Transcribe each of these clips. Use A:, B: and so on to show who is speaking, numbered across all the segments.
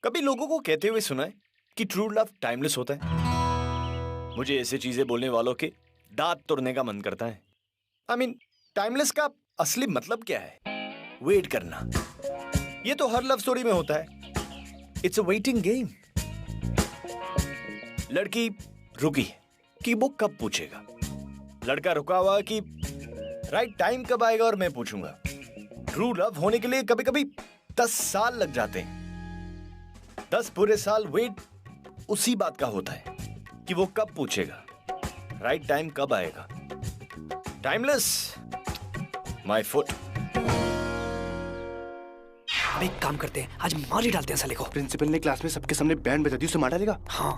A: कभी लोगों को कहते हुए सुना है कि ट्रू लव टाइमलेस होता है। मुझे ऐसे चीजें बोलने वालों के दांत तोड़ने का मन करता है। आई मीन टाइमलेस का असली मतलब क्या है? वेट करना। ये तो हर लव स्टोरी में होता है। It's a waiting game. लड़की रुकी है कि वो कब पूछेगा, लड़का रुका हुआ कि राइट टाइम कब आएगा और मैं पूछूंगा। ट्रू लव होने के लिए कभी कभी 10 साल लग जाते हैं। 10 पूरे साल वेट उसी बात का होता है कि वो कब पूछेगा, राइट टाइम कब आएगा। Timeless my foot.
B: अब एक काम करते हैं, आज मार ही डालते हैं साले को।
C: प्रिंसिपल ने क्लास में सबके सामने बैंड बजा दी, उसे मार डालेगा।
B: हाँ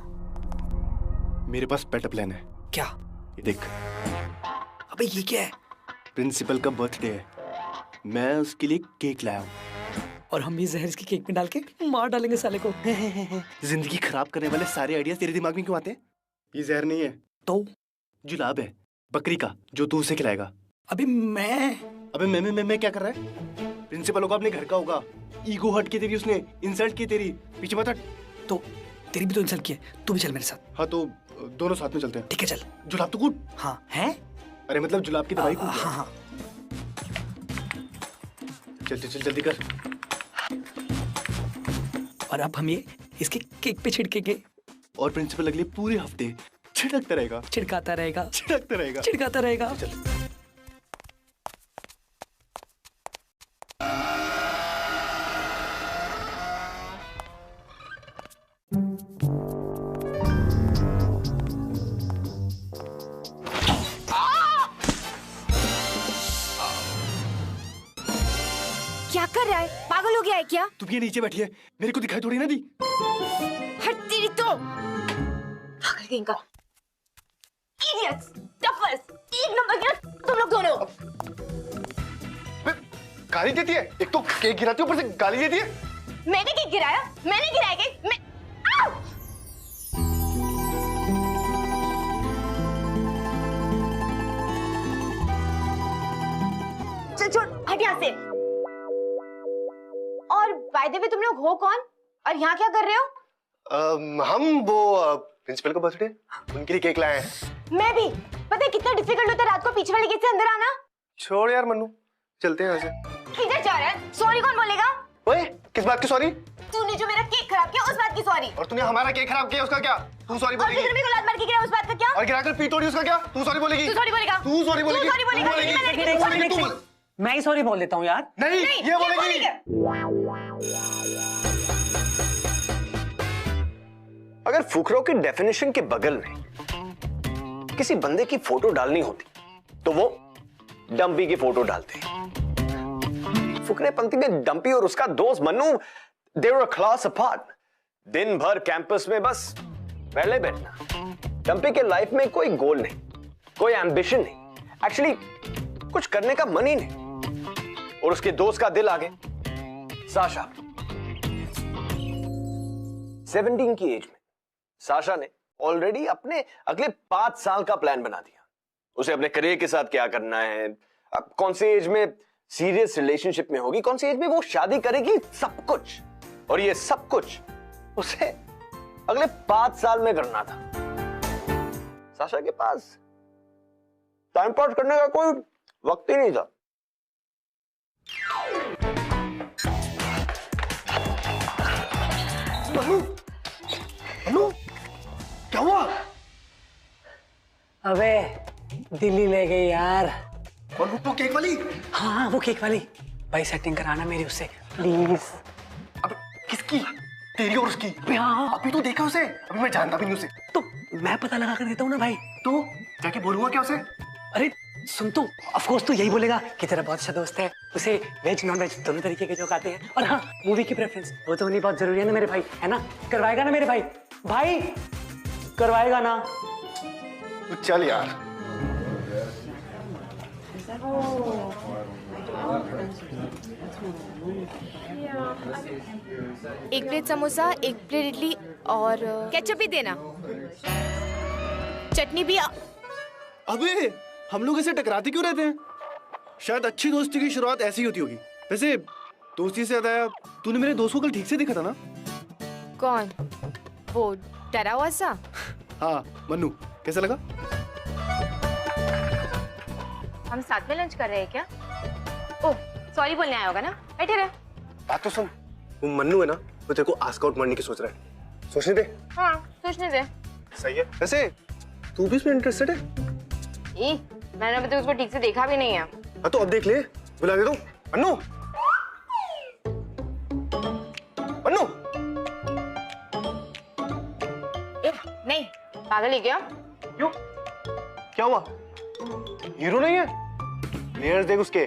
C: मेरे पास बेटर प्लान है।
B: क्या?
C: ये देख,
B: अबे ये क्या है?
C: प्रिंसिपल का बर्थडे है, मैं उसके लिए केक लाया हूँ।
B: और हम भी जहर इसकी केक में डाल के मार डालेंगे साले को।
C: जिंदगी खराब करने वाले सारे आइडिया तेरे दिमाग में क्यों आते हैं? ये जहर नहीं है
B: तो
C: जुलाब है, बकरी का, जो तू उसे खिलाएगा।
B: अभी
C: अबे मैं क्या कर रहा है? प्रिंसिपल होगा, अपने घर का होगा। ईगो हट की तेरी उसने इंसल्ट की, तेरी पीछे मत हट।
B: तो तेरी भी तो इंसल्ट की है, तू भी चल मेरे साथ।
C: हाँ तो दोनों साथ में चलते हैं।
B: ठीक है चल।
C: जुलाब तो कूट।
B: हाँ है?
C: अरे मतलब जुलाब की दवाई कूट।
B: हाँ हाँ
C: चल चल चल जल्दी कर।
B: और अब हम ये इसके केक पे छिड़केंगे
C: और प्रिंसिपल अगले पूरे हफ्ते छिड़कता रहेगा,
B: छिड़काता रहेगा,
C: छिड़कता रहेगा,
B: छिड़काता रहेगा।
C: चल
D: क्या कर रहा है? पागल हो गया है क्या?
C: तुम ये नीचे बैठी है, मेरे को दिखाई थोड़ी ना दी।
D: हट तेरी तो। पागल कहीं का। Idiots, toughers, एक नंबर के ना तुम लोग दोनों।
C: गाली देती है, एक तो केक गिराती है, ऊपर से गाली देती है।
D: मैंने केक गिराया? मैंने गिराया केक? मैं आओ! चल छोड़, हट यहाँ से। और बाय द वे तुम लोग हो कौन और यहाँ क्या कर रहे हो?
C: हम वो प्रिंसिपल का बर्थडे, उनके लिए केक लाए हैं।
D: मैं भी। पता है कितना डिफिकल्ट होता है रात को पीछे वाले गेट से अंदर आना?
C: छोड़ यार मन्नू, चलते हैं यहाँ से।
D: किधर जा रहा है? सॉरी कौन बोलेगा?
C: ओए, किस बात की सॉरी?
D: तूने जो मेरा केक खराब किया उस बात की सॉरी।
C: और तूने हमारा केक खराब किया उसका क्या? तू सॉरी
D: और
C: बोलेगी?
D: फिर मेरे को लात मार के गिरा उस बात का क्या?
C: और गिराकर पी तोड़ी उसका क्या? तू सॉरी बोलेगी?
D: तू सॉरी बोलेगा?
C: तू सॉरी बोलेगी?
D: तू सॉरी बोलेगा?
C: तू बोलेगी?
D: मैंने केक
C: बोलेगी, तू बोल।
E: मैं ही सॉरी बोल देता हूँ यार।
C: नहीं, ये बोलेगी।
A: अगर फुकरों की डेफिनेशन के बगल में किसी बंदे की फोटो डालनी होती तो वो डंपी की फोटो डालते। फुकरे पंक्ति में डंपी और उसका दोस्त मन्नू दे वर अ क्लास अपार्ट। दिन भर कैंपस में बस पहले बैठना। डंपी के लाइफ में कोई गोल नहीं, कोई एम्बिशन नहीं, एक्चुअली कुछ करने का मन ही नहीं। और उसके दोस्त का दिल आगे साशा। 17 की एज में साशा ने ऑलरेडी अपने अगले 5 साल का प्लान बना दिया। उसे अपने करियर के साथ क्या करना है, अब कौन सी एज में सीरियस रिलेशनशिप में होगी, कौन सी एज में वो शादी करेगी, सब कुछ। और ये सब कुछ उसे अगले 5 साल में करना था। साशा के पास टाइम पास करने का कोई वक्त ही नहीं था।
C: मन्नू, मन्नू, क्या हुआ?
E: अबे दिल्ली ले गई यार।
C: और वो केक वाली?
E: हाँ वो केक वाली। भाई सेटिंग कराना मेरी उससे प्लीज।
C: अब किसकी? तेरी और उसकी?
E: हाँ
C: अभी तो देखा उसे, अभी मैं जानता भी नहीं उसे।
E: तो मैं पता लगा कर देता हूँ ना भाई।
C: तो जाके बोलूंगा क्या उसे?
E: अरे सुन, तो ऑफ कोर्स तू यही बोलेगा कि तेरा बहुत अच्छा दोस्त है, उसे वेज नॉन वेज दोनों तरीके के जोक आते हैं। और हाँ, मूवी की प्रेफरेंस वो तो होनी बहुत जरूरी है ना मेरे भाई, है ना? करवाएगा ना मेरे भाई? भाई करवाएगा ना?
C: तो चल यार।
D: एक प्लेट समोसा, एक प्लेट इडली और केचप भी देना, चटनी भी।
C: अबे हम लोग ऐसे टकराते क्यों रहते हैं? शायद अच्छी दोस्ती की शुरुआत ऐसी होती होगी। वैसे दोस्ती से याद आया, तूने मेरे दोस्त को कल ठीक से देखा था ना?
D: कौन? वो डरा हुआ सा?
C: हाँ मन्नू, कैसा लगा?
D: हम साथ में लंच कर रहे हैं क्या? ओह सॉरी बोलने आया होगा ना, बैठे रहे।
A: बात तो सुन, वो मन्नू है ना, वो तेरे को आस्क आउट मारने की सोच रहा है। सोचने दे।
D: हाँ सोचने दे।
A: सही है। वैसे तू भी इसमें इंटरेस्टेड है?
D: मैंने अभी तक उसको ठीक से देखा भी नहीं है।
A: हाँ तो अब देख ले, बुला दे दो। मन्नू, मन्नू।
D: नहीं पागल है क्या?
A: क्यों? क्या हुआ? हीरो नहीं है? लेयर्स देख उसके,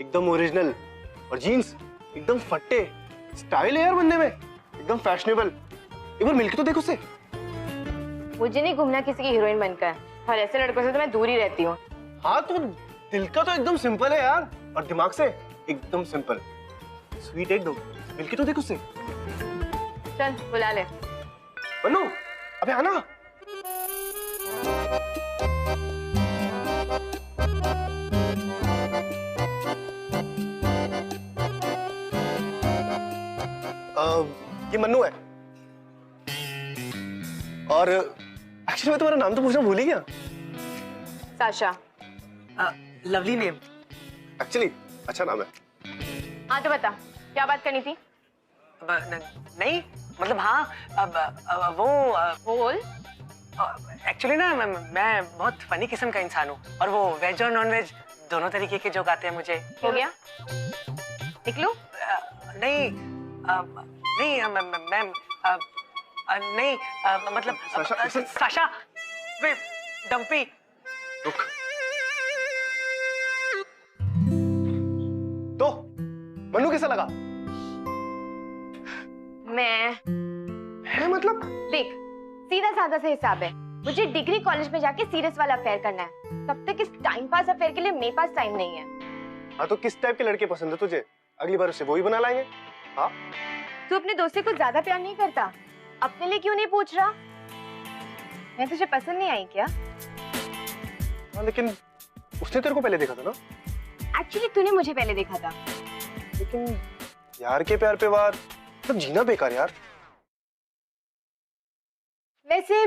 A: एकदम ओरिजिनल, और जीन्स एकदम फट्टे। स्टाइल है यार बंदे में, एकदम फैशनेबल। एक बार मिलके तो देख उससे।
D: मुझे नहीं घूमना किसी की हीरोइन बनकर, और ऐसे लड़कों से तो मैं दूर ही रहती हूँ।
A: हाँ तो दिल का तो एकदम सिंपल है यार, और दिमाग से एकदम सिंपल, स्वीट एकदम। मिलके तो देख उससे।
D: चल बुला ले।
A: मन्नू, अबे आना। ये मन्नू है, और एक्चुअली मैं तुम्हारा नाम तो पूछना भूल ही गया।
D: साशा।
E: Lovely name.
A: एक्चुअली अच्छा नाम है।
D: हाँ तो बता, क्या बात करनी थी?
E: नहीं मतलब हाँ, वो
D: बोल।
E: एक्चुअली ना मैं बहुत फनी किस्म का इंसान हूँ, और वो वेज और नॉन वेज दोनों तरीके के जोक आते हैं मुझे।
D: हो गया? निकलूं?
E: नहीं नहीं मैम, नहीं मतलब
A: साशा,
E: साशा, वे डम्पी।
A: रुक। तो मन्नू कैसा लगा?
D: मैं
A: है मतलब?
D: देख, सीधा साधा से हिसाब है। मुझे डिग्री कॉलेज में जाके सीरियस वाला अफेयर करना है। तब तक इस टाइम पास अफेयर के लिए मेरे पास टाइम नहीं है।
A: हाँ तो किस टाइप के लड़के पसंद है तुझे? अगली बार उससे वही बना लाएंगे। हाँ
D: तू अपने दोस्त से कुछ ज्यादा प्यार नहीं करता? अपने लिए क्यों नहीं पूछ रहा? मैं तुझे पसंद नहीं आई क्या?
A: हाँ लेकिन उसने तेरे को पहले देखा था ना?
D: एक्चुअली तूने मुझे पहले देखा था।
A: लेकिन यार के प्यार पे वार, मतलब जीना बेकार यार।
D: वैसे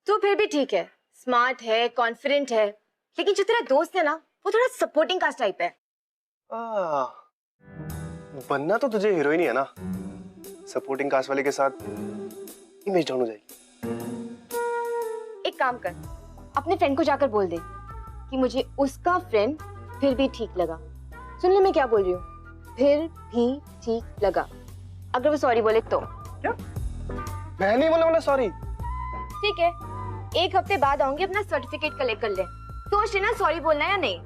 D: तू फिर भी ठीक है, स्मार्ट है, कॉन्फिडेंट है, लेकिन जो तेरा दोस्त है ना, वो थोड़ा सपोर्टिंग कास्ट टाइप है।
A: बनना तो तुझे हीरोइन ही है ना, सपोर्टिंग कास्ट वाले के साथ इमेज डाउन हो जाएगी।
D: एक काम कर, अपने फ्रेंड को जाकर बोल दे कि मुझे उसका फ्रेंड फिर भी ठीक लगा। सुन ले मैं क्या बोल रही हूँ, फिर भी ठीक लगा। अगर वो सॉरी बोले तो।
A: क्या? मैं नहीं बोलने वाला सॉरी।
D: ठीक है, 1 हफ्ते बाद आऊंगी, अपना सर्टिफिकेट कलेक्ट कर ले। सोच लेना सॉरी बोलना है या नहीं।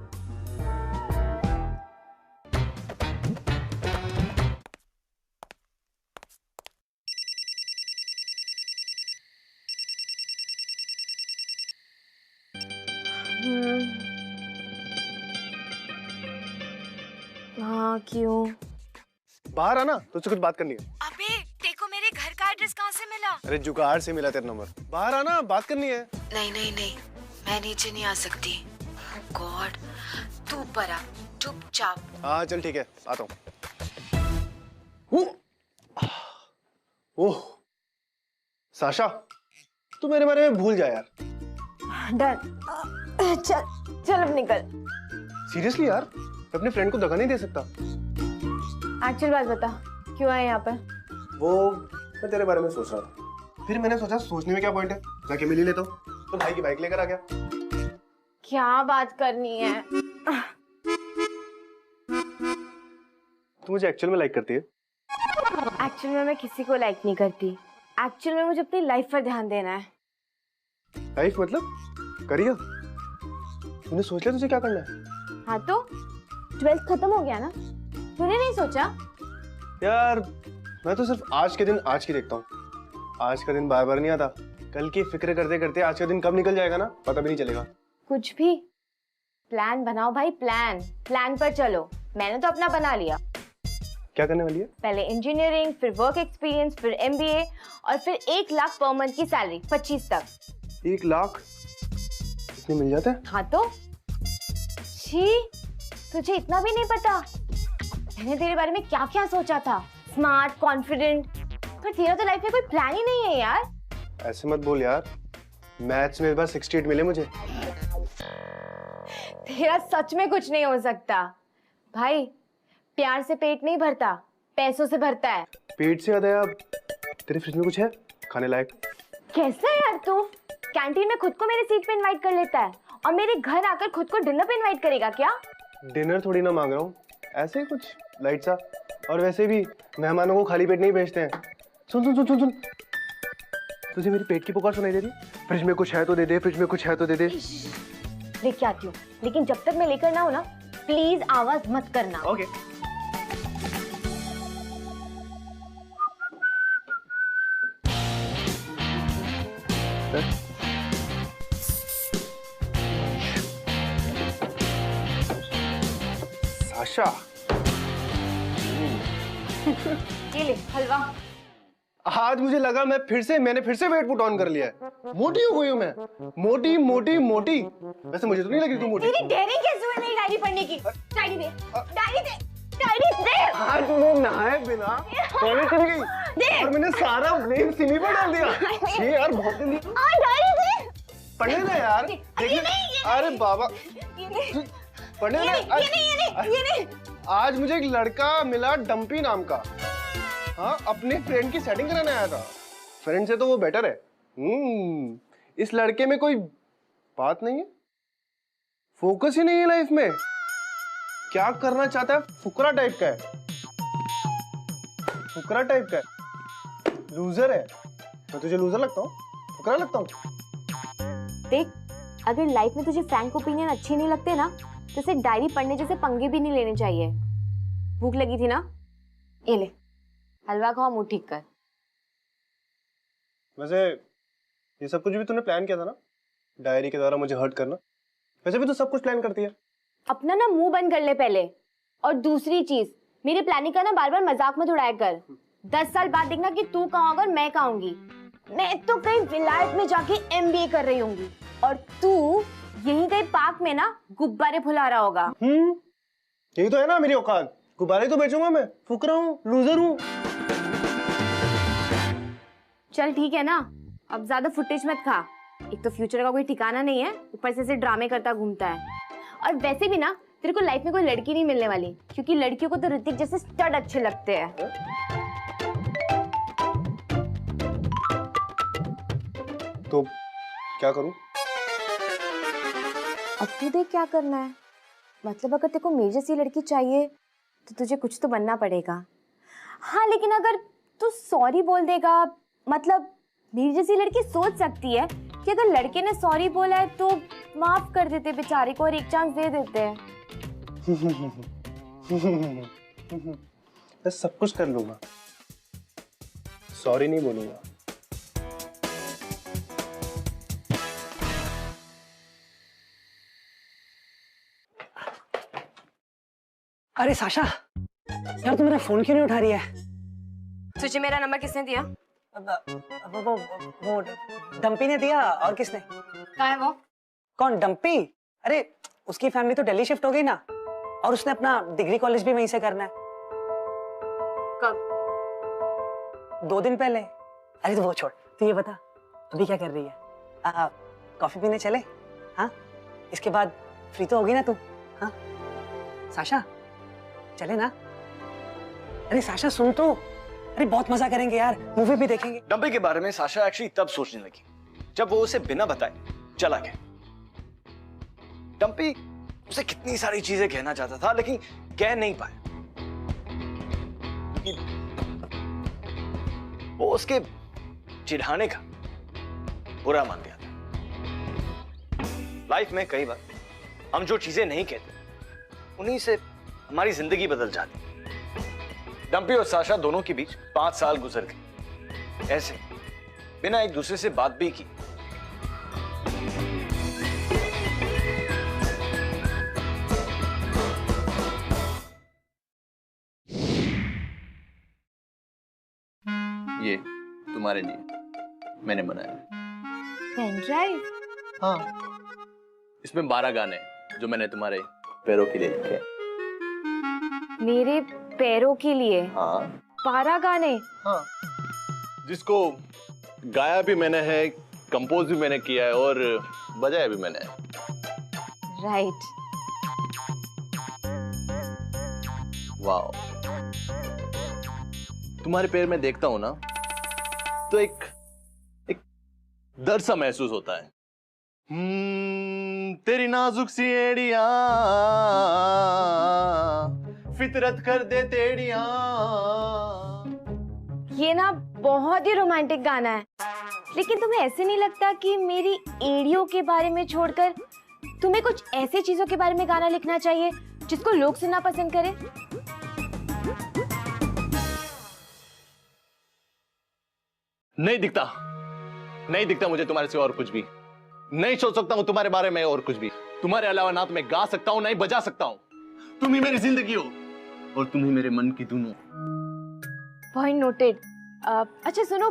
D: हाँ क्यों?
A: बाहर आना, तुझसे कुछ बात करनी है।
D: अबे देखो मेरे घर का एड्रेस कहाँ से मिला?
A: अरे जुगाड़ से मिला तेरा नंबर। बाहर आना, बात करनी है।
F: नहीं नहीं नहीं, मैं नीचे नहीं आ सकती। गॉड, तू ऊपर आ चुपचाप।
A: हाँ चल ठीक है, आता हूँ। ओह साशा, तू मेरे बारे में भूल जा यार।
D: डन। चल अब निकल।
A: सीरियसली यार, मैं अपने फ्रेंड को धक्का नहीं दे सकता।
D: एक्चुअल बात बता, क्यों आए यहाँ पर?
A: वो मैं तेरे बारे में सोच रहा था, फिर मैंने सोचा सोचने में क्या पॉइंट है, जाके मिल ही लेता हूँ। तो भाई की बाइक लेकर आ गया।
D: क्या बात करनी है?
A: तू मुझे एक्चुअल में लाइक करती है?
D: एक्चुअल में मैं किसी को लाइक नहीं करती। एक्चुअल में मुझे अपनी लाइफ पर ध्यान देना है।
A: लाइफ मतलब करियर? तूने सोच लिया तुझे क्या करना है?
D: हाँ तो 12th खत्म हो गया ना, तूने नहीं सोचा?
A: यार मैं तो सिर्फ आज के दिन आज की देखता हूँ। आज का दिन बार बार नहीं आता। कल की फिक्र करते करते आज का दिन कब निकल जाएगा ना पता भी नहीं चलेगा।
D: कुछ भी प्लान बनाओ भाई, प्लान पर चलो। मैंने तो अपना बना लिया।
A: क्या करने वाली है?
D: पहले इंजीनियरिंग, फिर वर्क एक्सपीरियंस, फिर MBA, और फिर 1 लाख पर मंथ की सैलरी, 25 तक।
A: 1 लाख इतने मिल जाते हैं?
D: हाँ तो छी, तुझे इतना भी नहीं पता मैंने तेरे बारे में क्या क्या सोचा था। स्मार्ट, कॉन्फिडेंट, पर तेरा तो लाइफ में कोई प्लान ही नहीं है यार।
C: ऐसे मत बोल यार, मैथ्स में इस बार 68 मिले मुझे।
D: तेरा सच में कुछ नहीं हो सकता भाई। प्यार से पेट नहीं भरता, पैसों से भरता है।
C: पेट से याद आया, तेरे फ्रिज में कुछ है खाने लायक?
D: कैसा है यार तू? कैंटीन में खुद को मेरी सीट पे इनवाइट कर लेता है और मेरे घर आकर खुद को डिनर पे इनवाइट करेगा क्या?
C: डिनर थोड़ी ना मांग रहा हूँ, ऐसे ही कुछ लाइट सा। और वैसे भी मेहमानों को खाली पेट नहीं भेजते हैं। सुन सुन सुन सुन सुन, तुझे मेरी पेट की पुकार सुनाई दे रही? फ्रिज में कुछ है तो दे दे, फ्रिज में कुछ है तो दे दे।
D: लेके आती हूँ, लेकिन जब तक मैं लेकर ना हो ना, प्लीज आवाज मत करना।
C: ओके। साशा,
D: ये ले हलवा।
C: आज मुझे लगा मैंने फिर से वेट पुट ऑन कर लिया है। मोटी हो गई हूँ मैं, मोटी मोटी मोटी। वैसे मुझे तो नहीं लगी तू मोटी।
D: तेरी डेयरिंग कैसे हुई मेरी डायरी पढ़ने की? डायरी दे, डायरी दे, डायरी दे।
C: आज तूने नहाए बिना टॉयलेट चली गई और मैंने सारा ब्लेम सिमी पर डाल दिया। ये यार बहुत जल्दी।
D: डायरी दे।
C: पढ़ने दे यार।
D: ये नहीं।
C: अरे बाबा,
D: ये नहीं,
C: पढ़ने दे।
D: ये नहीं।
C: आज मुझे एक लड़का मिला डंपी नाम का। हाँ, अपने फ्रेंड की सेटिंग कराने आया था। फ्रेंड से तो वो बेटर है। इस लड़के में कोई बात नहीं है, फोकस ही नहीं है लाइफ में। क्या करना चाहता है? फुकरा टाइप का है, फुकरा टाइप का है, लूजर है। मैं तुझे लूजर लगता हूँ? फुकरा लगता हूँ?
D: देख, अगर लाइफ में तुझे फ्रैंक ओपिनियन अच्छे नहीं लगते ना, तो सिर्फ डायरी पढ़ने जैसे पंगे भी नहीं लेने चाहिए। भूख लगी थी ना, ये ले हलवा खाओ, मुंह ठीक कर।
C: वैसे ये सब कुछ भी तूने प्लान किया था ना, डायरी के द्वारा मुझे हर्ट करना? वैसे भी तू सब कुछ प्लान करती है।
D: अपना ना मुंह बंद कर ले पहले। और दूसरी चीज, मेरी प्लानिंग का ना बार बार मजाक मत उड़ाया कर। 10 साल बाद देखना कि तू कहाँ होगा और मैं कहाँ होंगी। मैं तो कहीं विलायत में जाके MBA कर रही होंगी और तू यहीं कहीं पार्क में ना गुब्बारे फुला रहा होगा।
C: यही तो है ना मेरी औकात, गुब्बारे तो बेचूंगा मैं। फुकरा हूँ, लूजर हूँ।
D: चल ठीक है ना, अब ज्यादा फुटेज मत खा। एक तो फ्यूचर का कोई ठिकाना नहीं है, ऊपर से ऐसे ड्रामे करता घूमता है। और वैसे भी ना तेरे को लाइफ में कोई लड़की नहीं मिलने वाली, क्योंकि लड़कियों को तो ऋतिक जैसे स्टड अच्छे लगते हैं।
C: तो क्या करूं?
D: अब तू देख क्या करना है। मतलब अगर तेरे को मेरी जैसी लड़की चाहिए तो तुझे कुछ तो बनना पड़ेगा। हाँ, लेकिन अगर तू सॉरी बोल देगा, मतलब मेरी जैसी लड़की सोच सकती है कि अगर लड़के ने सॉरी बोला है तो माफ कर देते बेचारे को और एक चांस दे देते हैं।
C: मैं सब कुछ कर लूंगा, सॉरी नहीं बोलूंगा।
E: अरे साशा, यार तू मेरा फोन क्यों नहीं उठा रही है?
D: तुझे मेरा नंबर किसने दिया?
E: वो डंपी ने दिया। और किसने?
D: कहाँ है वो?
E: कौन डंपी? अरे उसकी फैमिली तो दिल्ली शिफ्ट हो गई ना, और उसने अपना डिग्री कॉलेज भी वहीं से करना है।
D: कब?
E: 2 दिन पहले। अरे तो वो छोड़, तू ये बता अभी क्या कर रही है? कॉफी पीने चले? हाँ, इसके बाद फ्री तो होगी ना तू? हाँ साशा, चले ना? अरे साशा सुन तो, अरे बहुत मजा करेंगे यार, मूवी भी देखेंगे।
A: डंपी के बारे में साशा एक्चुअली तब सोचने लगी जब वो उसे बिना बताए चला गया। डंपी उसे कितनी सारी चीजें कहना चाहता था लेकिन कह नहीं पाया। वो उसके चिढ़ाने का बुरा मान गया था। लाइफ में कई बार हम जो चीजें नहीं कहते उन्हीं से हमारी जिंदगी बदल जाती। डंपी और साशा दोनों के बीच 5 साल गुजर गए, ऐसे बिना एक दूसरे से बात भी की।
G: ये तुम्हारे लिए मैंने बनाया।
D: Pen drive?
G: हाँ, इसमें 12 गाने जो मैंने तुम्हारे पैरों के लिए लिखे।
D: मेरे पैरों के लिए?
G: हाँ
D: 12 गाने?
G: हाँ। जिसको गाया भी मैंने है, कंपोज भी मैंने किया है और बजाया भी मैंने।
D: राइट।
G: वाओ, तुम्हारे पैर में देखता हूं ना तो एक दर्द सा महसूस होता है। तेरी नाजुक सी एड़ियां फितरत कर दे तेड़ियां।
D: ये ना बहुत ही रोमांटिक गाना है, लेकिन तुम्हें ऐसे नहीं लगता कि मेरी एड़ियों के बारे में छोड़कर तुम्हें कुछ ऐसी चीजों के बारे में गाना लिखना चाहिए जिसको लोग सुनना पसंद करें?
G: नहीं दिखता मुझे तुम्हारे से और कुछ भी। नहीं सोच सकता हूं तुम्हारे बारे में और कुछ भी। तुम्हारे अलावा ना तो मैं गा सकता हूं ना ही बजा सकता हूं। तुम ही मेरी जिंदगी हो और तुम ही मेरे मन की धुन हो।
D: Point noted. अच्छा सुनो,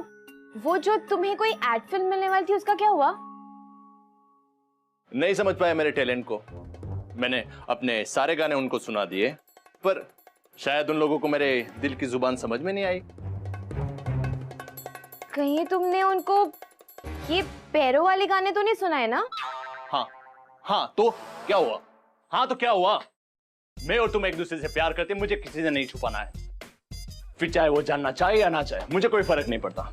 D: वो जो तुम्हें कोई एड फिल्म मिलने वाली थी उसका क्या हुआ?
G: नहीं समझ पाया मेरे टैलेंट को। मैंने अपने सारे गाने उनको सुना दिए, पर शायद उन लोगों को मेरे दिल की जुबान समझ में नहीं आई।
D: कहीं तुमने उनको ये पैरों वाले गाने तो नहीं सुनाए ना?
G: हाँ तो क्या हुआ? मैं और तुम एक दूसरे से प्यार करते, मुझे किसी से नहीं छुपाना है। फिर चाहे वो जानना चाहे या ना चाहे, मुझे कोई फर्क नहीं पड़ता।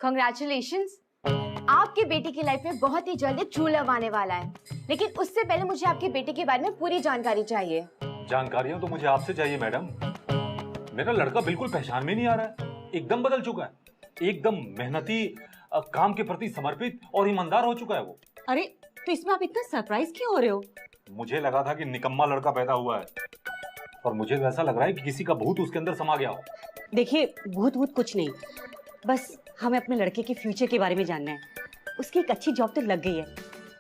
D: Congratulations! आपके बेटे की लाइफ में बहुत ही जल्दी ट्रू लव आने वाला है, लेकिन उससे पहले मुझे आपके बेटे के बारे में पूरी जानकारी चाहिए।
H: जानकारियां तो मुझे आपसे चाहिए मैडम। मेरा लड़का बिल्कुल पहचान में नहीं आ रहा है, एकदम बदल चुका है, एकदम मेहनती, काम के प्रति समर्पित और ईमानदार हो चुका है वो।
I: अरे तो इसमें आप इतना सरप्राइज क्यों हो रहे हो?
H: मुझे लगा था कि निकम्मा लड़का पैदा हुआ है, और मुझे वैसा लग रहा है कि किसी का भूत उसके अंदर समा गया हो।
I: देखिए भूत वूत कुछ नहीं, बस हमें अपने लड़के के फ्यूचर के बारे में जानना है। उसकी एक अच्छी जॉब तो लग गई है,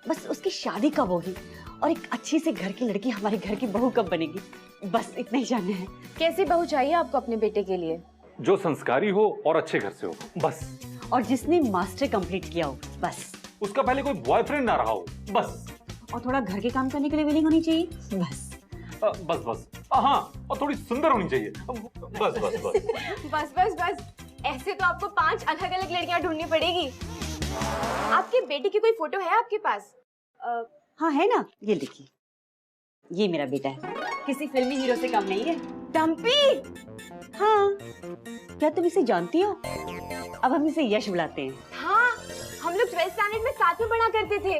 I: बस उसकी शादी कब होगी और एक अच्छी से घर की लड़की हमारे घर की बहू कब बनेगी, बस इतना ही जानना है।
D: कैसी बहू चाहिए आपको अपने बेटे के लिए?
H: जो संस्कारी हो और अच्छे घर से हो, बस।
I: और जिसने मास्टर कंप्लीट किया हो, बस।
H: उसका पहले कोई बॉयफ्रेंड ना रहा हो, बस।
I: और थोड़ा घर के काम करने के लिए विलिंग होनी चाहिए, बस।
H: बस। हाँ, और थोड़ी सुंदर होनी चाहिए,
D: बस। ऐसे तो आपको 5 अलग अलग लड़कियां ढूंढनी पड़ेगी। आपके बेटे की कोई फोटो है आपके पास?
I: हाँ है ना, ये देखिए, ये मेरा बेटा है, किसी फिल्मी हीरो से कम नहीं है।
D: डम्पी!
I: हाँ, क्या तुम इसे जानती हो? अब हम इसे यश बुलाते हैं।
D: हाँ, हम लोग 12th स्टैंडर्ड में साथ में पढ़ा करते थे।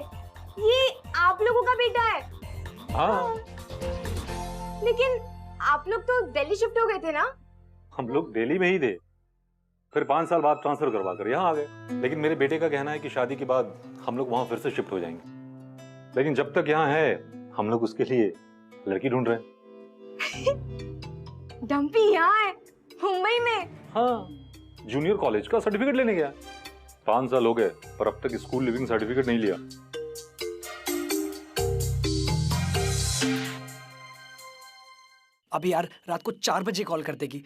D: ये आप लोगों का बेटा है?
H: हाँ।
D: लेकिन आप लोग तो दिल्ली शिफ्ट हो गए थे ना?
H: हम लोग दिल्ली में ही थे, फिर 5 साल बाद ट्रांसफर करवा कर यहाँ आ गए। लेकिन मेरे बेटे का कहना है कि शादी के बाद हम लोग वहां फिर से शिफ्ट हो जाएंगे, लेकिन जब तक यहाँ है हम लोग उसके लिए लड़की ढूंढ रहे हैं।
D: डम्पी यहाँ है, मुंबई में?
H: हाँ, जूनियर कॉलेज का सर्टिफिकेट लेने गया। 5 साल हो गए पर अब तक स्कूल लिविंग सर्टिफिकेट नहीं लिया।
B: अभी यार रात को 4 बजे कॉल कर देगी,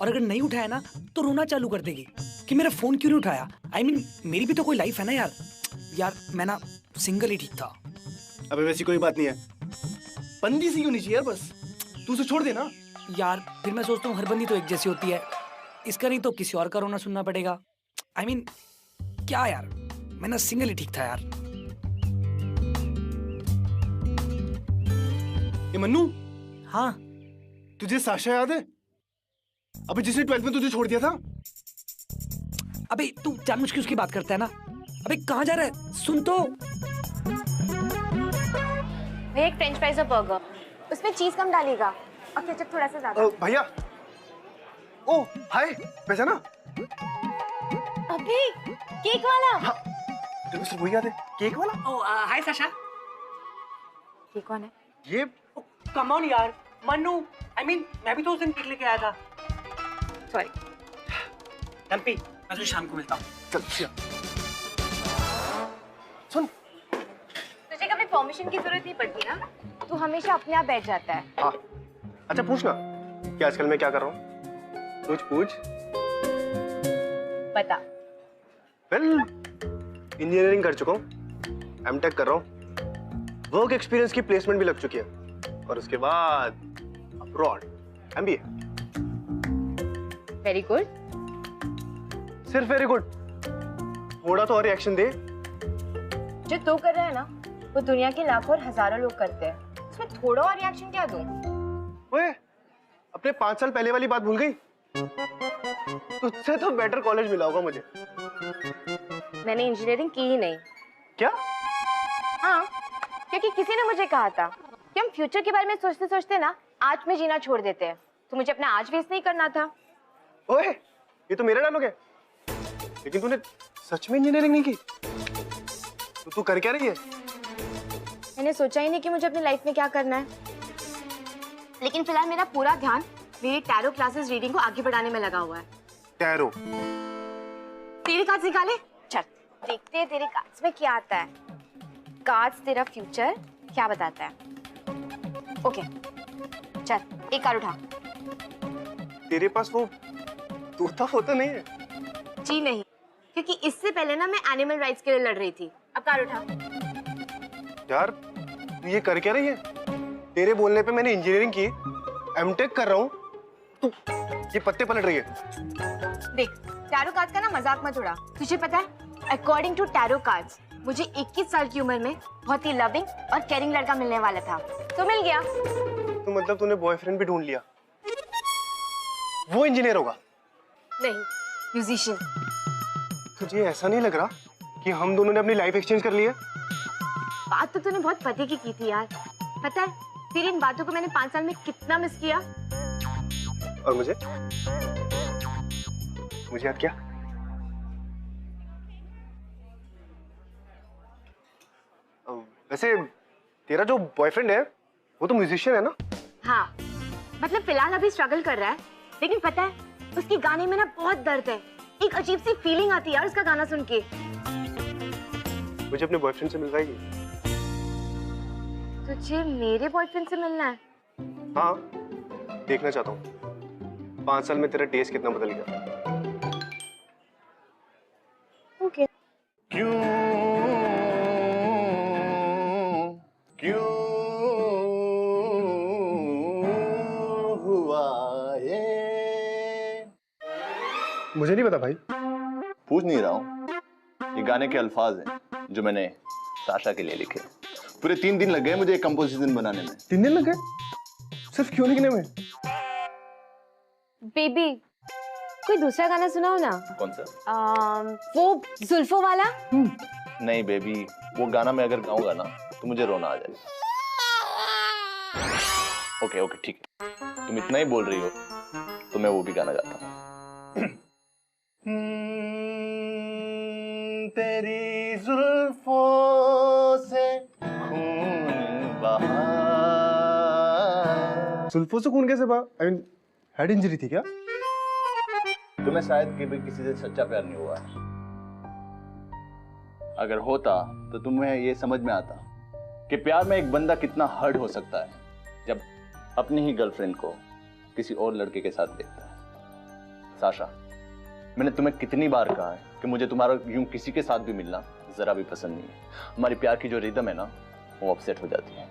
B: और अगर नहीं उठाया ना तो रोना चालू कर देगी कि मेरा फोन क्यों नहीं उठाया। I mean, मेरी भी तो कोई लाइफ है ना यार। मैं ना सिंगल ही ठीक था।
C: अबे वैसी कोई बात नहीं है, बंदी सी होनी चाहिए यार, बस तू उसे छोड़ दे ना।
B: यार फिर मैं सोचता हूँ हर बंदी तो एक जैसी होती है, इसका नहीं तो किसी और का रोना सुनना पड़ेगा। I mean, क्या यार, मैं ना सिंगल ही ठीक था यार।
C: ये मन्नू,
B: हाँ
C: तुझे साशा याद है? अबे जिसने 12th में तुझे छोड़ दिया था।
B: अबे तू जानबूझ के उसकी बात करता है ना। अबे कहाँ जा रहा है, सुन तो।
D: भैया एक फ्रेंच फ्राइज और बर्गर, उसमें चीज कम डालिएगा और केचप थोड़ा सा ज्यादा।
C: भैया, ओ हाय, पहचाना?
D: अभी केक वाला?
C: हाँ, तेरे को सिर्फ वही याद है, केक वाला?
E: ओ हाय साशा।
D: ये कौन है?
C: ये
E: कम ऑन यार, मन्नू। मैं भी तो उस दिन केक लेके आया था।
D: सॉरी
E: डम्पी, मैं तुझे शाम को मिलता हूँ।
C: चल सुन,
D: तुझे कभी परमिशन की जरूरत नहीं पड़ती ना, तू हमेशा अपने आप बैठ जाता है।
C: हाँ, अच्छा पूछना कि आजकल मैं क्या कर रहा हूँ? पूछ।
D: बता।
C: वेल, इंजीनियरिंग कर चुका हूँ, एमटेक कर रहा हूँ, वर्क एक्सपीरियंस की प्लेसमेंट भी लग चुकी है, और उसके बाद अब्रॉड एमबीए।
D: Very good.
C: सिर्फ वेरी गुड, थोड़ा तो और रिएक्शन दे।
D: जो तू कर रहा है ना, वो दुनिया के लाखों और हजारों लोग करते हैं, उसमें थोड़ा और रिएक्शन क्या दूं?
C: ओए, अपने 5 साल पहले वाली बात भूल गई? तुझसे तो बेटर कॉलेज मिला होगा मुझे।
D: मैंने इंजीनियरिंग की ही नहीं।
C: क्या?
D: हाँ, क्योंकि किसी ने मुझे कहा था कि हम फ्यूचर के बारे में सोचते सोचते ना आज में जीना छोड़ देते हैं, तो मुझे अपना आज वेस्ट नहीं करना था।
C: ओए, ये तो मेरा डायलॉग है। लेकिन तूने सच में इंजीनियरिंग नहीं की? तो तू कर क्या रही है?
D: मैंने सोचा ही नहीं कि मुझे अपनी लाइफ में क्या करना है, लेकिन फिलहाल मेरा पूरा ध्यान मेरी टैरो क्लासेस रीडिंग को आगे बढ़ाने में लगा हुआ है।
C: टैरो?
D: तेरे कार्ड्स निकाले? चल देखते हैं तेरे कार्ड्स में क्या आता है। कार्ड्स तेरा फ्यूचर क्या बताता है? ओके, चल एक कार्ड उठा।
C: तेरे पास वो तोता होता नहीं है?
D: जी नहीं, क्योंकि इससे पहले ना मैं एनिमल राइट्स के लिए लड़ रही थी। अब कार्ड उठा।
C: यार, तू ये कर क्या रही है? तेरे बोलने पे मैंने इंजीनियरिंग की, एमटेक कर रहा हूँ, तू ये पत्ते पलट रही है।
D: देख, टैरो कार्ड्स का ना मजाक मत उड़ा। तुझे पता है, अकॉर्डिंग टू टैरो कार्ड्स मुझे 21 साल की उम्र में बहुत ही लविंग और केयरिंग लड़का मिलने वाला था, तो मिल गया।
C: तो मतलब तूने बॉयफ्रेंड भी ढूंढ लिया? वो इंजीनियर होगा?
D: नहीं, म्यूजिशियन।
C: तुझे ऐसा नहीं लग रहा कि हम दोनों ने अपनी लाइफ एक्सचेंज कर ली है?
D: बात तो तूने बहुत पते की थी यार। पता है तेरी इन बातों को मैंने 5 साल में कितना मिस किया।
C: और मुझे याद क्या? वैसे तेरा जो बॉयफ्रेंड है वो तो म्यूजिशियन है ना?
D: हाँ, मतलब फिलहाल अभी स्ट्रगल कर रहा है, लेकिन पता है उसके गाने में ना बहुत दर्द है। एक अजीब सी फीलिंग आती है यार उसका गाना सुन के।
C: मुझे अपने बॉयफ्रेंड से मिलवाएगी?
D: तुझे मेरे बॉयफ्रेंड से मिलना है?
C: हाँ, देखना चाहता हूँ 5 साल में तेरा टेस्ट कितना बदल गया।
D: ओके।
G: क्यों हुआ ये?
C: मुझे नहीं पता भाई।
G: पूछ नहीं रहा हूँ, ये गाने के अल्फाज हैं जो मैंने साशा के लिए लिखे। पूरे 3 दिन लग गए मुझे एक कंपोजिशन बनाने में।
C: 3 दिन लग गए? सिर्फ क्यों लिखने में?
D: बेबी, कोई दूसरा गाना सुनाओ ना।
G: कौन सा?
D: वो जुल्फों वाला।
G: नहीं बेबी, वो गाना मैं अगर गाऊंगा ना तो मुझे रोना आ जाएगा। ओके ओके ठीक है, तुम इतना ही बोल रही हो तो मैं वो भी गाना गाता हूँ। तेरी जुल्फों से खून बहा।
C: जुल्फों से खून कैसे बहा? आई मीन हेड इंजरी थी क्या?
G: तुम्हें शायद कभी किसी से सच्चा प्यार नहीं हुआ है। अगर होता तो तुम्हें ये समझ में आता कि प्यार में एक बंदा कितना हर्ट हो सकता है जब अपनी ही गर्लफ्रेंड को किसी और लड़के के साथ देखता है। साशा, मैंने तुम्हें कितनी बार कहा है कि मुझे तुम्हारा यूं किसी के साथ भी मिलना जरा भी पसंद नहीं है। हमारी प्यार की जो रिदम है ना, वो अपसेट हो जाती है।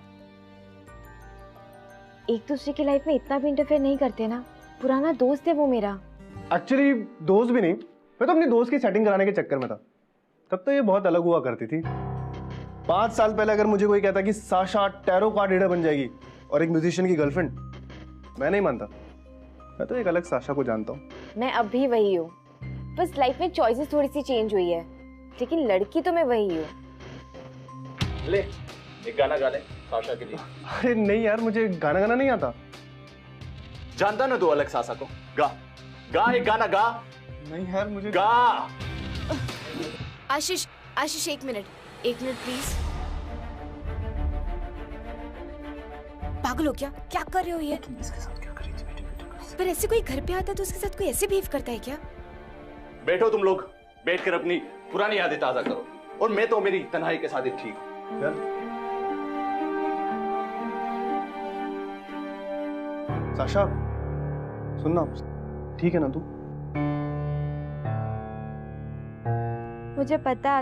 D: एक दूसरे की लाइफ में इतना भी इंटरफेयर नहीं करते ना। पुराना दोस्त है वो मेरा।
C: एक्चुअली दोस्त भी नहीं, मैं तो अपनी दोस्त की सेटिंग कराने के चक्कर में था। तब तो ये बहुत अलग हुआ करती थी। 5 साल पहले अगर मुझे कोई कहता कि साशा टैरो कार्ड रीडर बन जाएगी और एक म्यूजिशियन की गर्लफ्रेंड, मैं नहीं मानता। मैं तो एक अलग साशा को जानता हूँ।
D: मैं अब भी वही हूँ, बस लाइफ में चॉइसेस थोड़ी सी चेंज हुई है, लेकिन लड़की तो मैं वही हूँ।
G: ले एक गाना गा ले साशा के लिए।
C: अरे नहीं यार, मुझे गाना गाना नहीं आता।
G: जानता ना तू अलग साशा को? गा गा एक गाना गा।
C: नहीं यार, मुझे
G: गा।
F: आशीष, आशीष एक मिनट प्लीज। पागल हो क्या कर रहे हो ये?
G: इसके साथ क्या करी थी?
F: पर ऐसे कोई घर पे आता है तो उसके साथ कोई ऐसे बिहेव करता है क्या?
G: बैठो तुम लोग, बैठकर अपनी पुरानी यादें ताजा करो, और मैं तो मेरी तन्हाई के साथ ही ठीक हूं।
C: साशा सुनना, ठीक है ना तू?
D: मुझे पता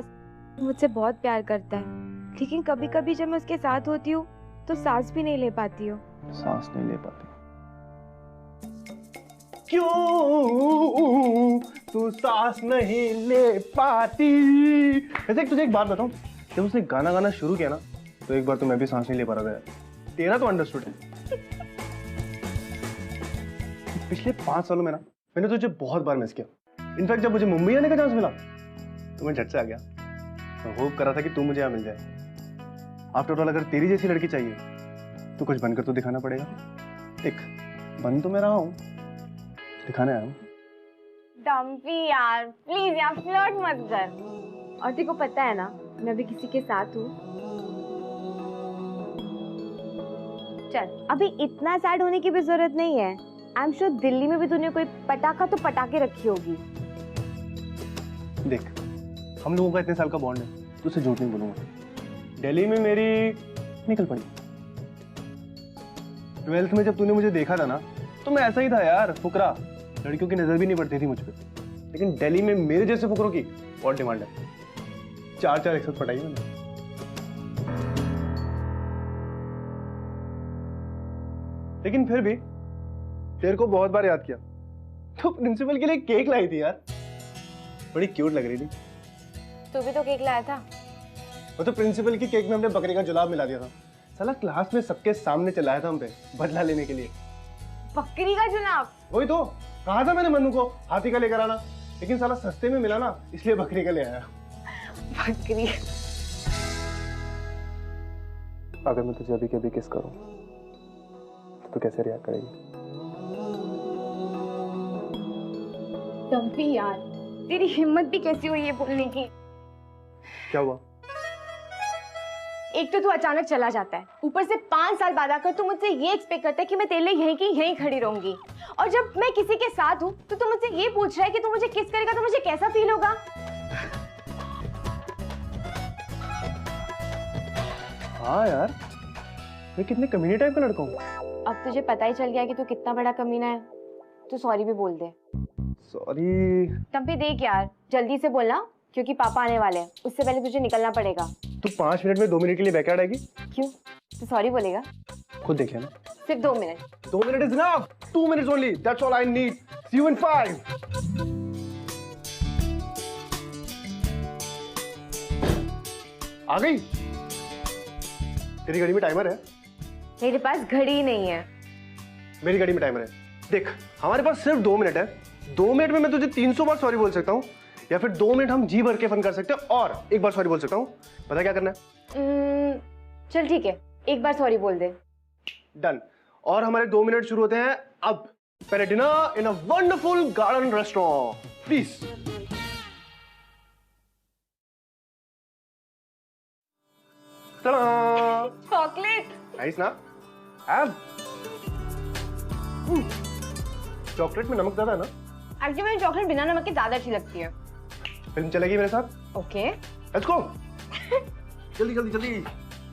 D: मुझसे बहुत प्यार करता है, लेकिन कभी कभी जब मैं उसके साथ होती हूँ तो सांस भी नहीं ले पाती हूँ।
C: सांस नहीं ले पाती क्यों? तू सांस नहीं ले पाती। वैसे तुझे एक बात बताऊं, जब उसने गाना गाना शुरू किया ना तो एक बार तो मैं भी सांस नहीं ले पा रहा था यार। तेरा तो अंडरस्टूड है। पिछले 5 सालों में ना मैंने तुझे बहुत बार मिस किया। इनफैक्ट जब मुझे मुंबई आने का चांस मिला तो मैं झट से आ गया। मैं होप कर रहा था कि तू मुझे यहाँ मिल जाए। आफ्टर ऑल अगर तेरी जैसी लड़की चाहिए तो कुछ बनकर तो दिखाना पड़ेगा। देख, बन तो मैं रहा हूँ, दिखाने आया हूँ।
D: डम्पी यार, प्लीज यार फ्लर्ट मत कर। और तेरे को पता है ना, मैं भी किसी के साथ हूँ। चल, अभी इतना सैड होने की भी जरूरत नहीं है। आई एम श्योर दिल्ली में भी तूने कोई पटाखा तो पटाके रखी होगी।
C: देख, हम लोगों का इतने साल का बॉन्ड है, तुझसे झूठ नहीं बोलूंगा। दिल्ली में मेरी निकल पड़ी। 12th में जब तूने मुझे देखा था ना तो मैं ऐसा ही था यार, फुकरा। लड़कियों की नजर भी नहीं पड़ती थी मुझ पे। लेकिन दिल्ली में मेरे जैसे फुकरों की बहुत डिमांड है। 4 एक साथ पटाई मैंने। लेकिन फिर भी तेरे को बहुत बार याद किया तो प्रिंसिपल के लिए केक लाई थी यार, बड़ी क्यूट लग रही थी।
D: तू भी तो केक लाया था।
C: वो तो प्रिंसिपल की केक में हमने बकरी का जुलाब मिला दिया था। साला क्लास में सबके सामने चलाया था हम पे बदला लेने के लिए।
D: बकरी का जुलाब?
C: वही तो कहा था मैंने मनु को हाथी का लेकर आना, लेकिन साला सस्ते में मिला ना, इसलिए बकरी का ले आया।
D: बकरी।
C: अगर मैं तुझे अभी के अभी किस करूं तो तू कैसे रिएक्ट करेगी?
D: डम्पी यार, तेरी हिम्मत भी कैसी हुई ये बोलने की?
C: क्या हुआ?
D: एक तो तू अचानक चला जाता है, ऊपर से 5 साल बाद आकर तू मुझसे ये एक्सपेक्ट करता है कि मैं तेरे लिए यहीं की यहीं खड़ी रहूंगी। और जब मैं किसी के साथ हूँ तो तू मुझसे ये पूछ रहा है कि तू मुझे किस करेगा तो मुझे कैसा फील होगा?
C: हाँ यार, मैं कितने कमीने टाइप का लड़का हूँ।
D: अब तुझे पता ही चल गया कि तू कितना बड़ा कमीना है। तू सॉरी भी बोल दे।
C: सॉरी।
D: टम्पी देख यार, जल्दी से बोलना क्योंकि पापा आने वाले हैं। उससे पहले तुझे निकलना पड़ेगा।
C: तू 5 मिनट में 2 मिनट के लिए बैकआउट आएगी?
D: क्यों? तू सॉरी बोलेगा?
C: खुद देखिए ना।
D: सिर्फ 2 minute.
C: 2 minute is enough. 2 minutes only. That's all I need. See you in 5. आ गई? तेरी घड़ी में टाइमर है?
D: मेरे पास घड़ी नहीं है।
C: मेरी घड़ी में टाइमर है। देख, हमारे पास सिर्फ 2 मिनट है। 2 मिनट में मैं तुझे 300 बार सॉरी बोल सकता हूँ, या फिर 2 मिनट हम जी भर के फन कर सकते हैं और एक बार सॉरी बोल सकता हूँ। पता क्या करना है?
D: चल ठीक है, एक बार सॉरी बोल दे।
C: डन। और हमारे 2 मिनट शुरू होते हैं अब। पहले dinner in a wonderful garden restaurant, please.
D: Chocolate.
C: Nice ना? हैव। चॉकलेट में नमक ज्यादा है ना?
D: एक्चुअली मुझे चॉकलेट बिना नमक के ज्यादा अच्छी लगती है।
C: फिल्म चलेगी मेरे साथ?
D: ओके।
C: Let's go. जल्दी जल्दी जल्दी,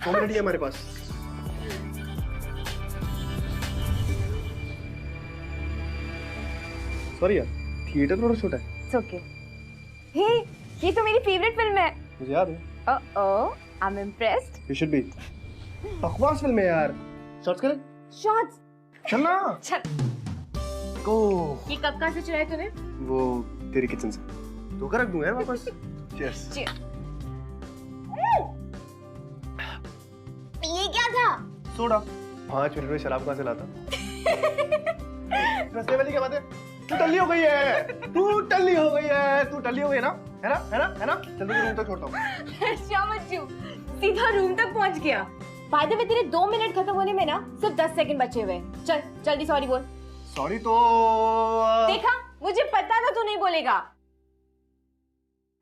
C: 2 मिनट ही है हमारे पास। सॉरी यार, थिएटर थोड़ा छोटा है।
D: It's okay. हे, ये तो मेरी फेवरेट फिल्म है।
C: मुझे याद है।
D: Oh, I am impressed.
C: You should be. बकवास फिल्म है यार। शॉट्स करें?
D: शॉट्स।
C: चल ना।
D: चल।
C: गो।
D: ये कब कहाँ से चुराया तूने?
C: वो तेरी किचन से। धोखा रख दूंगा यार वापस। चीयर्स।
D: Cheers। ये क्या था?
C: सोडा। 5 मिनट में शराब कहाँ से लाता? रस्ते वाली क्या बात है? तू टल्ली हो गई है। तू टल्ली हो गई है। तू टल्ली हो गई है ना? है ना? है ना? है ना? जल्दी रूम तक छोड़ता हूँ।
D: शाबाश, सीधा रूम तक पहुंच गया। बाय द वे, तेरे 2 मिनट खत्म होने में ना सिर्फ 10 सेकंड बचे हुए। चल जल्दी सॉरी बोल।
C: सॉरी तो
D: देखा, मुझे पता था तू नहीं बोलेगा।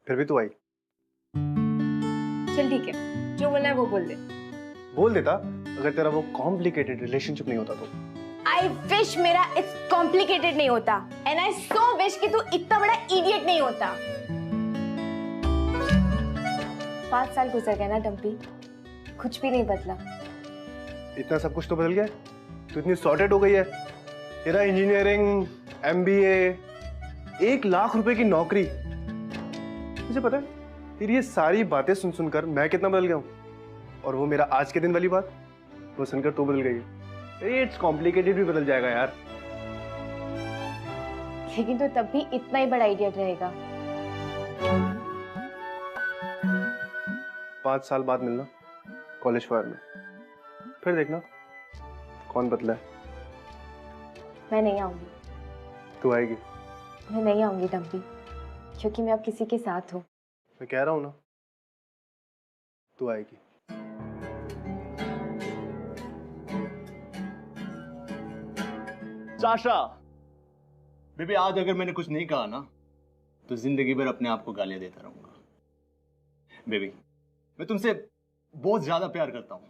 C: फिर भी तू आई।
D: चल ठीक है, जो बोलना है वो बोल दे।
C: बोल देता अगर तेरा वो कॉम्प्लिकेटेड रिलेशनशिप नहीं होता तो।
D: आई विश मेरा इट्स कॉम्प्लिकेटेड नहीं होता, एंड आई सो विश कि तू इतना बड़ा इडियट नहीं होता। 5 साल गुजर गए ना डम्पी, कुछ भी नहीं बदला।
C: इतना सब कुछ तो बदल गया। तू इतनी सॉर्टेड हो गई है। तेरा इंजीनियरिंग, MBA, 1 लाख रुपए की नौकरी। मुझे पता है तेरी ये सारी बातें सुन सुनकर मैं कितना बदल गया हूँ, और वो मेरा आज के दिन वाली बात वो सुनकर तू बदल गई है। इट्स कॉम्प्लिकेटेड भी बदल जाएगा यार।
D: लेकिन तो तब भी इतना ही बड़ा इडियट रहेगा।
C: 5 साल बाद मिलना कॉलेज फायर में, फिर देखना कौन बदला है।
D: मैं नहीं आऊंगी।
C: तू आएगी?
D: मैं नहीं आऊंगी डम्पी, क्योंकि मैं अब किसी के साथ हूँ।
C: मैं कह रहा हूँ ना, तू आएगी।
G: साशा, बेबी आज अगर मैंने कुछ नहीं कहा ना तो जिंदगी भर अपने आप को गालियां देता रहूंगा। बेबी मैं तुमसे बहुत ज्यादा प्यार करता हूं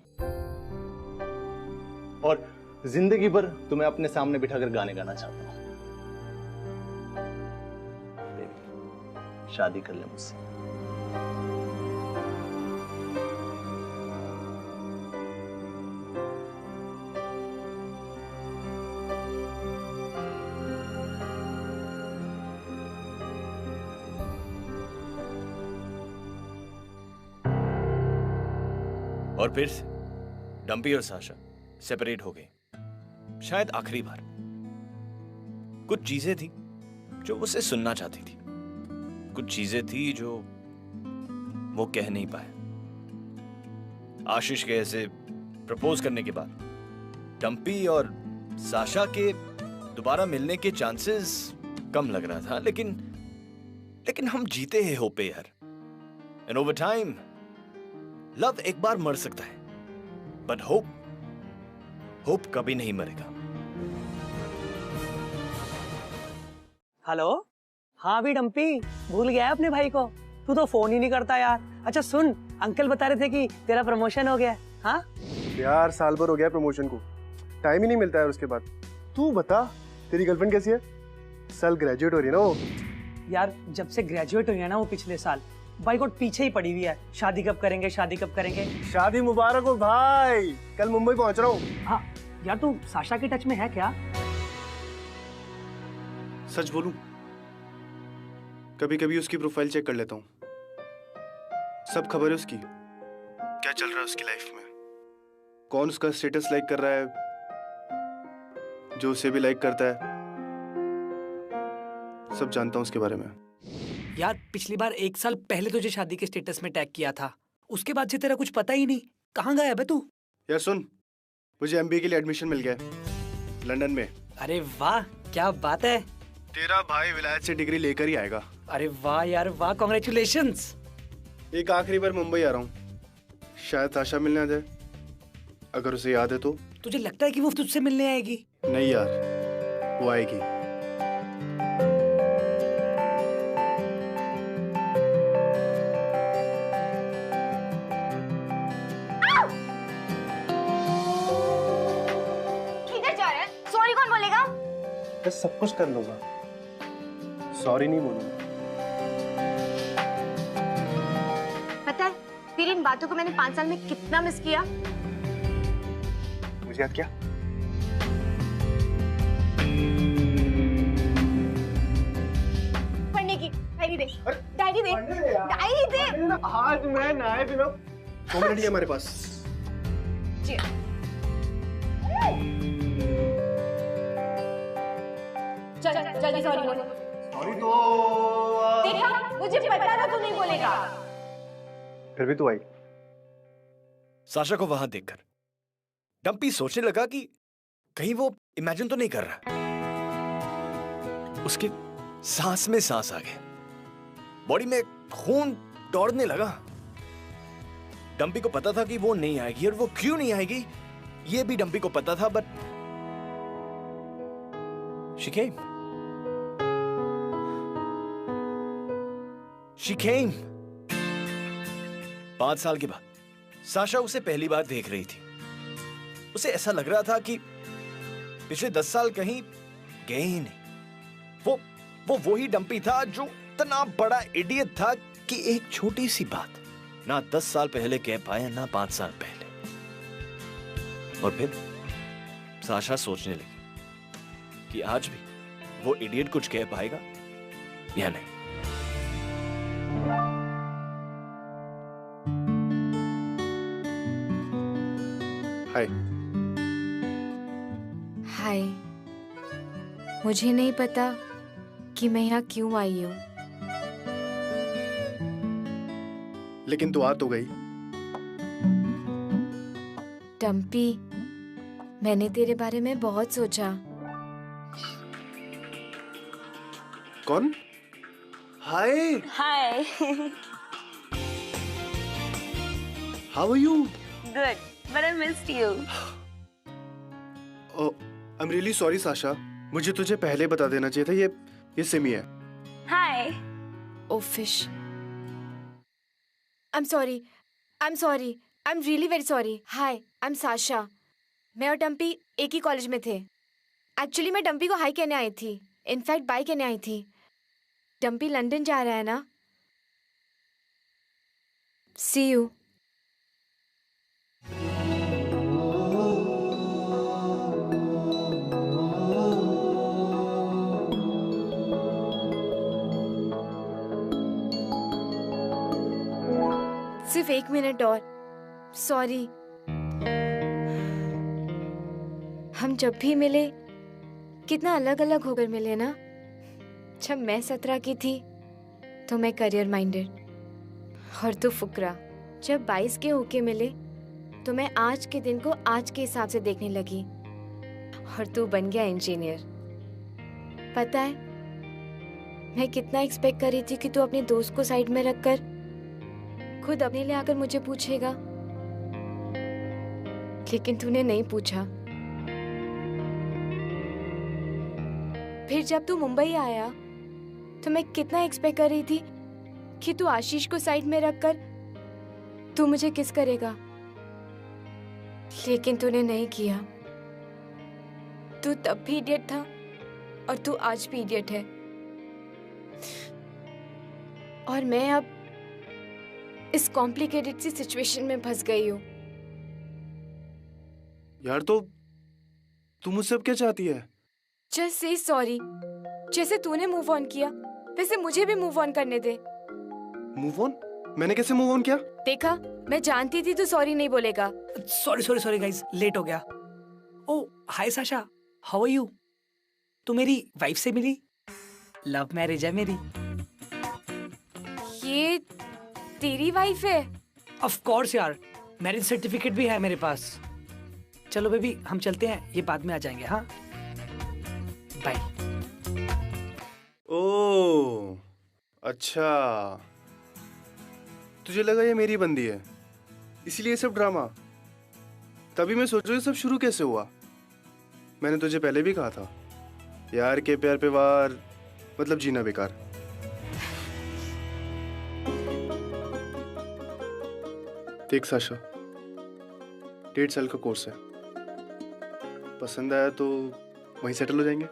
G: और जिंदगी भर तुम्हें अपने सामने बिठाकर गाने गाना चाहता हूं। बेबी शादी कर ले मुझसे।
J: और फिर डम्पी और साशा सेपरेट हो गए, शायद आखिरी बार। कुछ चीजें थी जो उसे सुनना चाहती थी, कुछ चीजें थी जो वो कह नहीं पाए। आशीष के ऐसे प्रपोज करने के बाद डम्पी और साशा के दोबारा मिलने के चांसेस कम लग रहा था, लेकिन हम जीते हैं होप पे यार। एंड ओवर टाइम लव एक बार मर सकता है, बट होप कभी नहीं मरेगा।
E: हेलो, हाँ भी डम्पी, भूल गया है अपने भाई को? तू तो फोन ही नहीं करता यार। अच्छा सुन, अंकल बता रहे थे कि तेरा प्रमोशन हो गया। हाँ
C: यार साल भर हो गया प्रमोशन को, टाइम ही नहीं मिलता है उसके बाद। तू बता, तेरी गर्लफ्रेंड कैसी है? साल ग्रेजुएट हो रही है ना वो।
E: यार जब से ग्रेजुएट हुई है ना वो पिछले साल, भाई को पीछे ही पड़ी हुई है। शादी कब करेंगे, शादी कब करेंगे?
C: शादी मुबारक हो भाई, कल मुंबई पहुंच रहा हूँ।
E: हाँ यार, तू साशा के टच में है क्या?
K: सच बोलूं, कभी कभी उसकी प्रोफाइल चेक कर लेता हूँ। सब खबर है उसकी, क्या चल रहा है उसकी लाइफ में, कौन उसका स्टेटस लाइक कर रहा है, जो उसे भी लाइक करता है, सब जानता हूँ उसके बारे में।
B: यार पिछली बार 1 साल पहले तुझे शादी के स्टेटस में टैग किया था, उसके बाद से तेरा कुछ पता ही नहीं। कहाँ गायब है तू?
K: यार सुन, मुझे एमबीए के लिए एडमिशन मिल गया है लंदन में।
B: अरे वाह, क्या बात है।
K: तेरा भाई विलायत से डिग्री लेकर ही आएगा।
B: अरे वाह यार वाह, कॉन्ग्रेचुलेशंस।
K: एक आखिरी बार मुंबई आ रहा हूँ, शायद साशा मिलने आ जाए, अगर उसे याद है तो।
B: तुझे लगता है कि वो तुझसे मिलने आएगी?
K: नहीं यार, वो आएगी।
C: मैं सब कुछ कर लूंगा, सॉरी नहीं बोलूंगा।
D: पता है तेरी इन बातों को मैंने 5 साल में कितना मिस किया।
C: मुझे याद क्या?
D: पढ़ने की डायरी दे, डायरी दे, डायरी दे।
C: आज मैं नहाए बिना 2 मिनट ही हमारे पास।
D: जी। चल जल्दी सॉरी बोल।
C: सॉरी तो
D: देखा, मुझे पता था तू नहीं बोलेगा।
C: फिर भी तू आई।
J: साशा को वहां देखकर डम्पी सोचने लगा कि कहीं वो इमेजिन तो नहीं कर रहा। उसके सांस में सांस आ गए, बॉडी में खून दौड़ने लगा। डम्पी को पता था कि वो नहीं आएगी, और वो क्यों नहीं आएगी ये भी डम्पी को पता था, but she came. She came. 5 साल के बाद साशा उसे पहली बार देख रही थी। उसे ऐसा लग रहा था कि पिछले 10 साल कहीं गए ही नहीं। वो वही डम्पी था जो इतना बड़ा इडियट था कि एक छोटी सी बात ना 10 साल पहले कह पाया, ना 5 साल पहले। और फिर साशा सोचने लगी कि आज भी वो इडियट कुछ कह पाएगा या नहीं।
K: हाय।
F: हाय। मुझे नहीं पता कि मैं यहाँ क्यों आई हूँ,
K: लेकिन तू आ तो गई।
F: डम्पी। मैंने तेरे बारे में बहुत सोचा।
K: कौन? Hi.
I: Hi.
K: How are you?
I: Good, but I missed you.
K: I am really sorry Sasha, मुझे तुझे पहले बता देना चाहिए था। ये सिमी है।
I: हाय।
F: ओ fish. I'm sorry. I'm sorry. I'm really very sorry. Hi, I'm Sasha. मैं और डम्पी एक ही कॉलेज में थे। एक्चुअली मैं डम्पी को हाई कहने आई थी, इनफैक्ट बाय कहने आई थी। डम्पी लंदन जा रहा है ना? See you. सिर्फ 1 मिनट और। सॉरी। हम जब भी मिले कितना अलग अलग होकर मिले ना। जब मैं 17 की थी तो मैं करियर माइंडेड और तू फुकरा। जब 22 के होके मिले तो मैं आज के दिन को आज के हिसाब से देखने लगी और तू बन गया इंजीनियर। पता है मैं कितना एक्सपेक्ट कर रही थी कि तू अपने दोस्त को साइड में रखकर खुद अपने लिए आकर मुझे पूछेगा, लेकिन तूने नहीं पूछा। फिर जब तू मुंबई आया तो मैं कितना एक्सपेक्ट कर रही थी कि तू आशीष को साइड में रखकर तू मुझे किस करेगा, लेकिन तूने नहीं किया। तू तब भी इडियट था और तू आज भी इडियट है। और मैं अब इस कॉम्प्लिकेटेड सी सिचुएशन में फंस गई हूँ।
K: यार तो तू मुझसे अब क्या चाहती है?
F: Just say sorry. जैसे तूने मूव ऑन किया वैसे मुझे भी मूव ऑन करने दे।
K: Move on? मैंने कैसे मूव ऑन किया?
F: देखा, मैं जानती थी तू सॉरी नहीं बोलेगा।
B: सॉरी गाइस, लेट हो गया। ओ हाय साशा, हाउ आर यू? तू मेरी वाइफ से मिली? लव मैरिज है मेरी।
F: ये तेरी वाइफ है?
B: ऑफ कोर्स यार, मैरिज सर्टिफिकेट भी है मेरे पास। चलो बेबी हम चलते हैं, ये बाद में आ जाएंगे। हाँ बाय।
K: ओह अच्छा, तुझे लगा ये मेरी बंदी है इसीलिए सब ड्रामा। तभी मैं सोच रहा हूँ सब शुरू कैसे हुआ। मैंने तुझे पहले भी कहा था यार के प्यार पे वार मतलब जीना बेकार। देख साशा, 1.5 साल का कोर्स है, पसंद आया तो वहीं सेटल हो जाएंगे।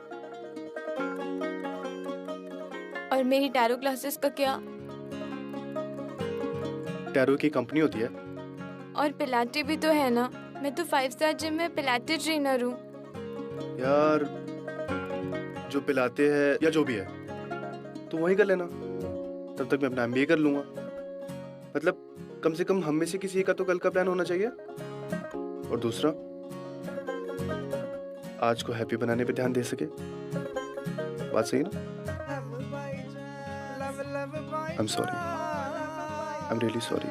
F: और मेरी टैरो क्लासेस का क्या?
K: टैरो की कंपनी होती है।
F: और पिलाटे भी तो है ना? मैं तो 5 स्टार जिम में पिलाटे ट्रेनर हूँ।
K: यार जो पिलाते हैं या जो भी है तो वही कर लेना, तब तक मैं अपना MBA कर लूंगा। मतलब कम से कम हम में से किसी का तो कल का प्लान होना चाहिए। और दूसरा, आज को हैप्पी बनाने पे ध्यान दे सके। बात सही ना? I'm sorry. I'm really sorry.